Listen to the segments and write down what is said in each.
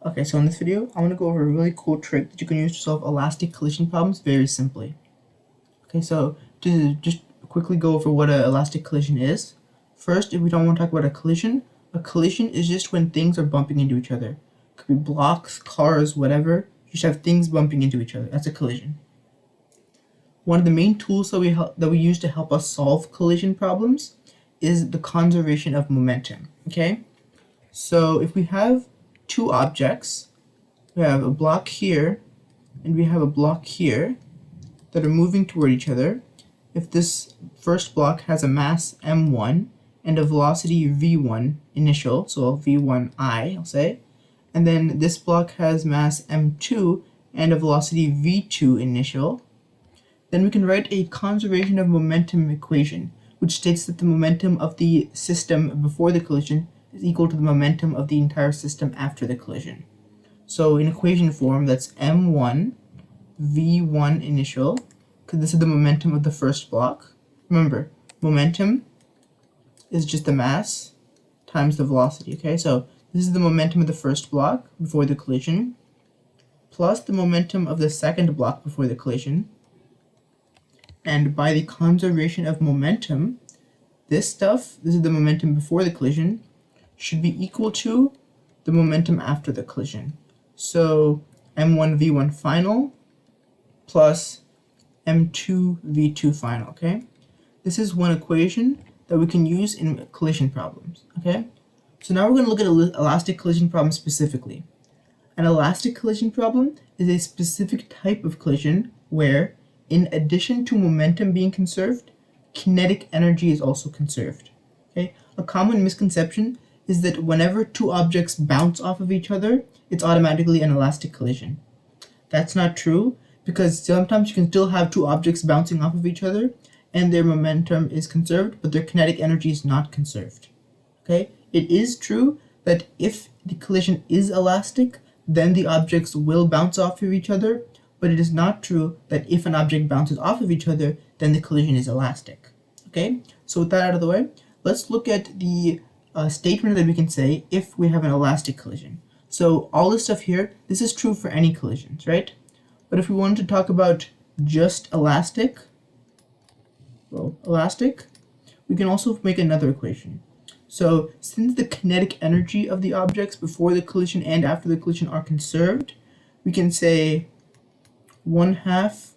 Okay, so in this video, I'm going to go over a really cool trick that you can use to solve elastic collision problems very simply. Okay, so to just quickly go over what an elastic collision is. First, if we don't want to talk about a collision is just when things are bumping into each other. It could be blocks, cars, whatever. You just have things bumping into each other. That's a collision. One of the main tools that we use to help us solve collision problems is the conservation of momentum. Okay, so if we have two objects, we have a block here and we have a block here that are moving toward each other. If this first block has a mass m1 and a velocity v1 initial, so v1I, I'll say, and then this block has mass m2 and a velocity v2 initial, then we can write a conservation of momentum equation, which states that the momentum of the system before the collision is equal to the momentum of the entire system after the collision. So in equation form, that's m1 v1 initial, because this is the momentum of the first block. Remember, momentum is just the mass times the velocity, okay? So this is the momentum of the first block before the collision, plus the momentum of the second block before the collision. And by the conservation of momentum, this is the momentum before the collision, should be equal to the momentum after the collision. So m1 v1 final plus m2 v2 final, okay? This is one equation that we can use in collision problems, okay? So now we're going to look at an elastic collision problem specifically. An elastic collision problem is a specific type of collision where, in addition to momentum being conserved, kinetic energy is also conserved, okay? A common misconception is that whenever two objects bounce off of each other, it's automatically an elastic collision. That's not true, because sometimes you can still have two objects bouncing off of each other and their momentum is conserved, but their kinetic energy is not conserved. Okay? It is true that if the collision is elastic, then the objects will bounce off of each other, but it is not true that if an object bounces off of each other, then the collision is elastic. Okay? So with that out of the way, let's look at the statement that we can say if we have an elastic collision. So all this stuff here, this is true for any collisions, right? But if we wanted to talk about just elastic, we can also make another equation. So since the kinetic energy of the objects before the collision and after the collision are conserved, we can say 1/2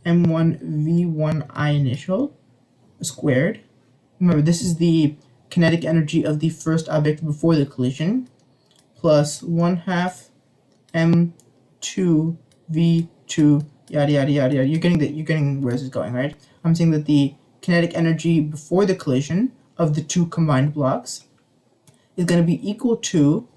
m1 v1I initial squared. Remember, this is the kinetic energy of the first object before the collision, plus 1/2 m2 v2 yada yada yada yada. You're getting where this is going, right? I'm saying that the kinetic energy before the collision of the two combined blocks is going to be equal to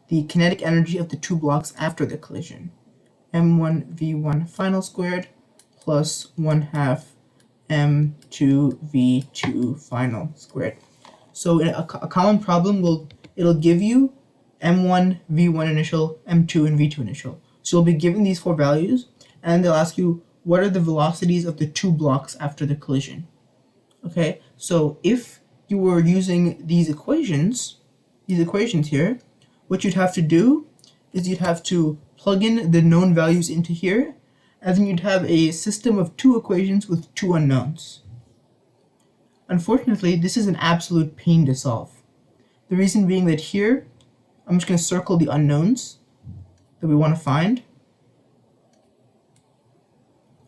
the kinetic energy of the two blocks after the collision, m1 v1 final squared plus 1/2 m2 v2 final squared. So in a common problem it'll give you m1 v1 initial, m2 and v2 initial. So you'll be given these four values and they'll ask you what are the velocities of the two blocks after the collision. Okay, so if you were using these equations here, what you'd have to do is you'd have to plug in the known values into here, and then you'd have a system of two equations with two unknowns. Unfortunately, this is an absolute pain to solve. The reason being that here, I'm just going to circle the unknowns that we want to find.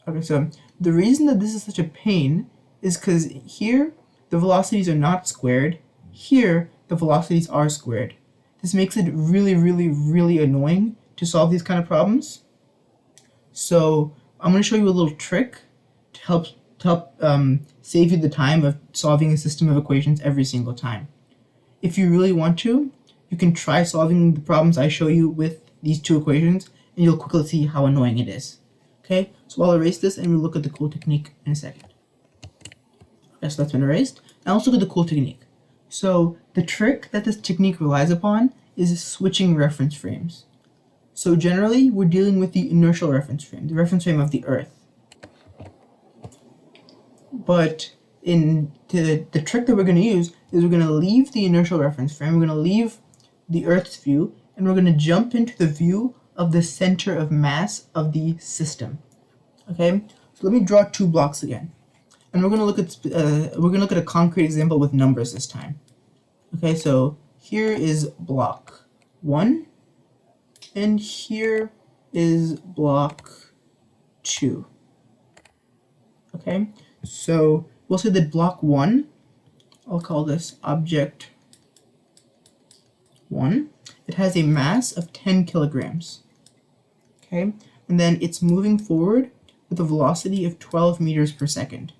Okay, so the reason that this is such a pain is because here the velocities are not squared, here the velocities are squared. This makes it really, really, really annoying to solve these kind of problems. So I'm going to show you a little trick to help save you the time of solving a system of equations every single time. If you really want to, you can try solving the problems I show you with these two equations, and you'll quickly see how annoying it is. Okay, so I'll erase this and we'll look at the cool technique in a second. Okay, so that's been erased. Now let's look at the cool technique. So the trick that this technique relies upon is switching reference frames. So generally, we're dealing with the inertial reference frame, the reference frame of the Earth. But the trick that we're going to use is we're going to leave the inertial reference frame, we're going to leave the Earth's view, and we're going to jump into the view of the center of mass of the system. Okay, so let me draw two blocks again, and we're going to look at a concrete example with numbers this time. Okay, so here is block 1, and here is block 2. Okay, so we'll say that block 1, I'll call this object 1. It has a mass of 10 kilograms. Okay, and then it's moving forward with a velocity of 12 meters per second.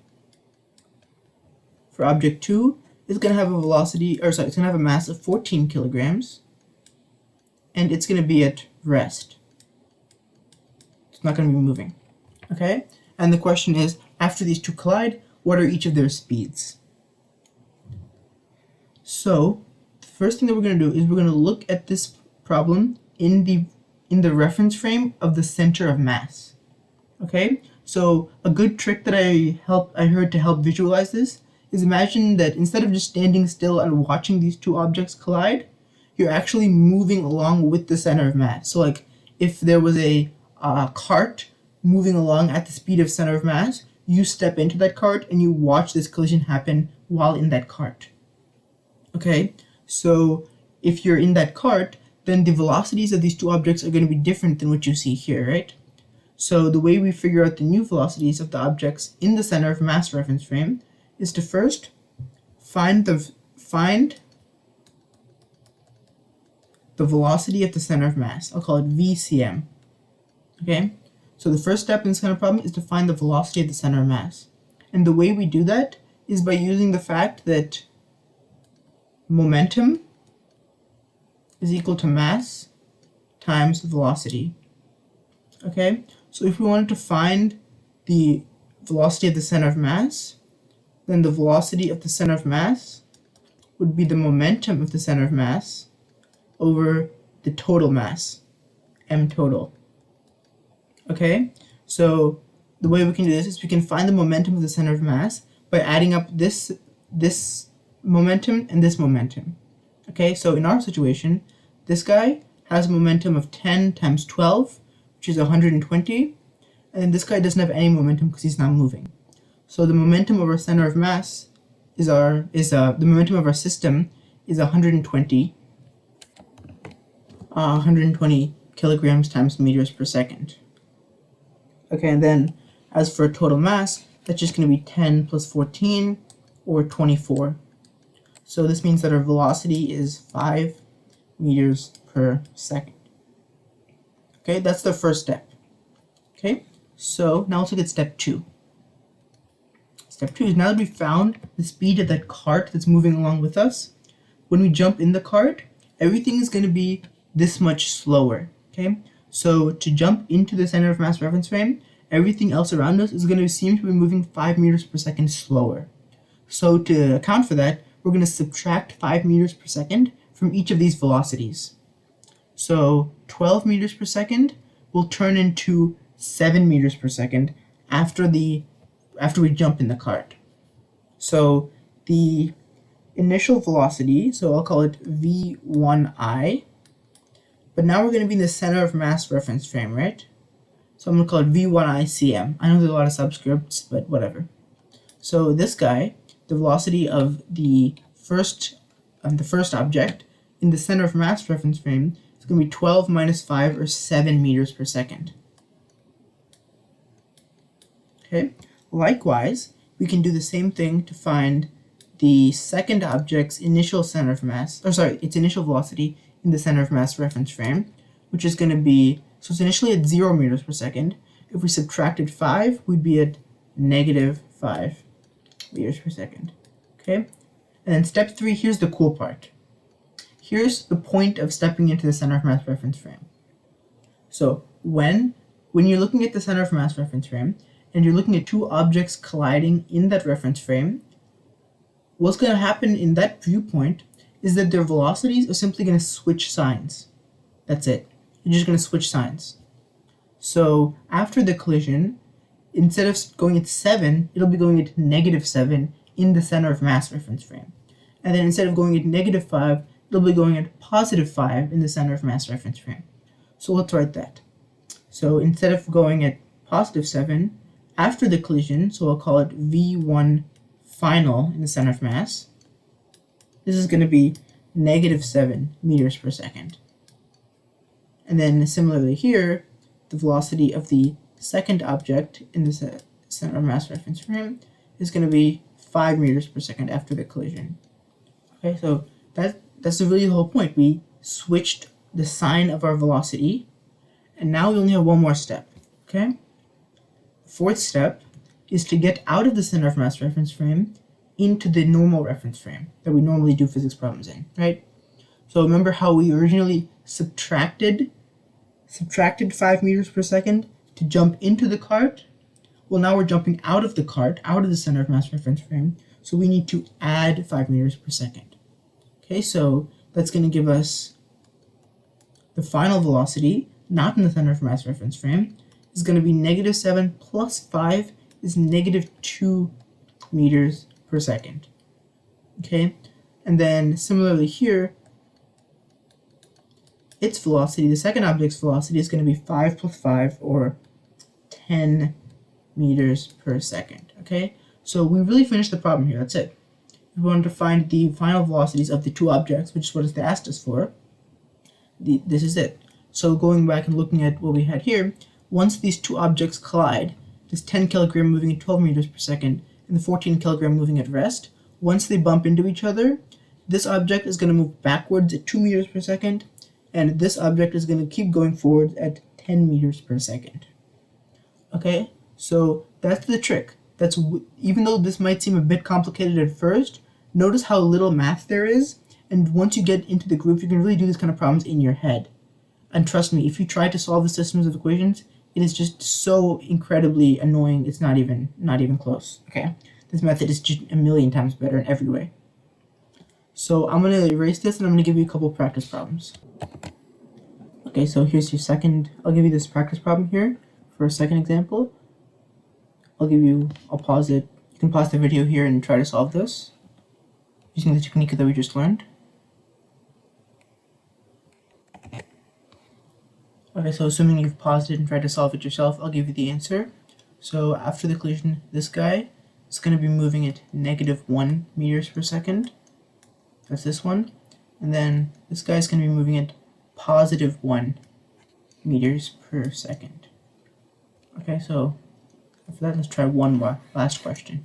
For object 2, it's going to have a velocity, it's going to have a mass of 14 kilograms, and it's going to be at rest. It's not going to be moving. Okay, and the question is, after these two collide, what are each of their speeds? So the first thing that we're going to do is we're going to look at this problem in the reference frame of the center of mass. Okay, so a good trick that I heard to help visualize this is imagine that instead of just standing still and watching these two objects collide, you're actually moving along with the center of mass. So like if there was a cart moving along at the speed of center of mass, you step into that cart and you watch this collision happen while in that cart. Okay, so if you're in that cart, then the velocities of these two objects are going to be different than what you see here, right? So the way we figure out the new velocities of the objects in the center of mass reference frame is to first find the velocity of the center of mass. I'll call it VCM. Okay, so the first step in this kind of problem is to find the velocity of the center of mass. And the way we do that is by using the fact that momentum is equal to mass times velocity. Okay, so if we wanted to find the velocity of the center of mass, then the velocity of the center of mass would be the momentum of the center of mass over the total mass, m total. Okay, so the way we can do this is we can find the momentum of the center of mass by adding up this momentum and this momentum. Okay, so in our situation, this guy has a momentum of 10 times 12, which is 120, and then this guy doesn't have any momentum because he's not moving. So the momentum of our center of mass the momentum of our system is 120 kilograms times meters per second. Okay, and then as for total mass, that's just going to be 10 plus 14, or 24. So this means that our velocity is 5 meters per second. Okay, that's the first step. Okay, so now let's look at step 2. Step 2 is now that we've found the speed of that cart that's moving along with us, when we jump in the cart, everything is going to be this much slower. Okay, so to jump into the center of mass reference frame, everything else around us is going to seem to be moving 5 meters per second slower. So to account for that, we're going to subtract 5 meters per second from each of these velocities. So 12 meters per second will turn into 7 meters per second after we jump in the cart. So the initial velocity, so I'll call it V1I, but now we're going to be in the center of mass reference frame, right? So I'm going to call it V1ICM. I know there's a lot of subscripts, but whatever. So this guy, the velocity of the first object in the center of mass reference frame is going to be 12 minus 5, or 7 meters per second. Okay. Likewise, we can do the same thing to find the second object's initial center of mass, its initial velocity in the center of mass reference frame, which is going to be, so it's initially at 0 meters per second. If we subtracted 5, we'd be at negative 5 meters per second. Okay? And then step 3, here's the cool part. Here's the point of stepping into the center of mass reference frame. So when you're looking at the center of mass reference frame, and you're looking at two objects colliding in that reference frame, what's going to happen in that viewpoint is that their velocities are simply going to switch signs. That's it. You're just going to switch signs. So after the collision, instead of going at 7, it'll be going at negative 7 in the center of mass reference frame. and then instead of going at -5, it'll be going at +5 in the center of mass reference frame. So let's write that. So instead of going at +7 after the collision, so I'll call it V1 final in the center of mass, this is going to be -7 meters per second. And then similarly here, the velocity of the second object in the center of mass reference frame is going to be 5 meters per second after the collision. Okay, so that's really the whole point. We switched the sign of our velocity, and now we only have one more step. Okay? The fourth step is to get out of the center of mass reference frame into the normal reference frame that we normally do physics problems in, right? So remember how we originally subtracted 5 meters per second to jump into the cart? Well, now we're jumping out of the cart, out of the center of mass reference frame, so we need to add 5 meters per second. Okay, so that's going to give us the final velocity, not in the center of mass reference frame, is going to be -7 plus 5 is -2 meters per second. Okay, and then similarly here, its velocity, the second object's velocity, is going to be 5 plus 5, or 10 meters per second. Okay, so we really finished the problem here. That's it. We wanted to find the final velocities of the two objects, which is what they asked us for. This is it. So going back and looking at what we had here, once these two objects collide, this 10 kilogram moving at 12 meters per second and the 14 kilogram moving at rest, once they bump into each other, this object is going to move backwards at 2 meters per second, and this object is going to keep going forward at 10 meters per second. Okay, so that's the trick. Even though this might seem a bit complicated at first, notice how little math there is, and once you get into the groove, you can really do these kind of problems in your head. And trust me, if you try to solve the systems of equations, it is just so incredibly annoying, it's not even close, okay? This method is just a million times better in every way. So I'm going to erase this, and I'm going to give you a couple practice problems. Okay, so here's your second, I'll give you this practice problem here for a second example. I'll pause it. You can pause the video here and try to solve this using the technique that we just learned. Okay, so assuming you've paused it and tried to solve it yourself, I'll give you the answer. So after the collision, this guy is going to be moving at -1 meters per second. That's this one. And then this guy is going to be moving at +1 meters per second. Okay, so after that, let's try one more last question.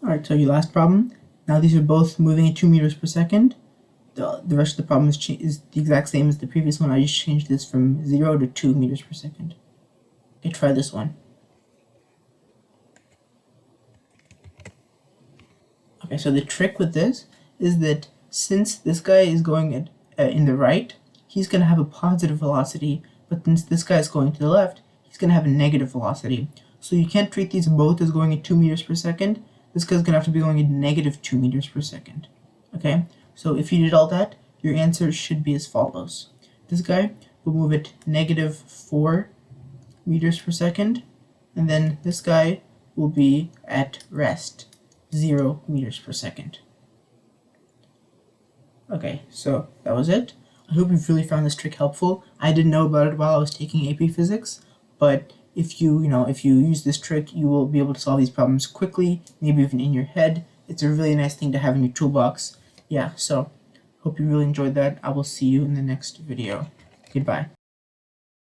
Alright, so your last problem. Now these are both moving at 2 meters per second. The rest of the problem is the exact same as the previous one. I just changed this from 0 to 2 meters per second. Okay, try this one. Okay, so the trick with this is that since this guy is going at in the right, he's going to have a positive velocity, but since this guy is going to the left, he's going to have a negative velocity. So you can't treat these both as going at 2 meters per second. This guy's going to have to be going at -2 meters per second. Okay, so if you did all that, your answer should be as follows. This guy will move at -4 meters per second, and then this guy will be at rest, 0 meters per second. Okay, so that was it. I hope you've really found this trick helpful. I didn't know about it while I was taking AP Physics, but if you use this trick, you will be able to solve these problems quickly, maybe even in your head. It's a really nice thing to have in your toolbox. Yeah, so hope you really enjoyed that. I will see you in the next video. Goodbye.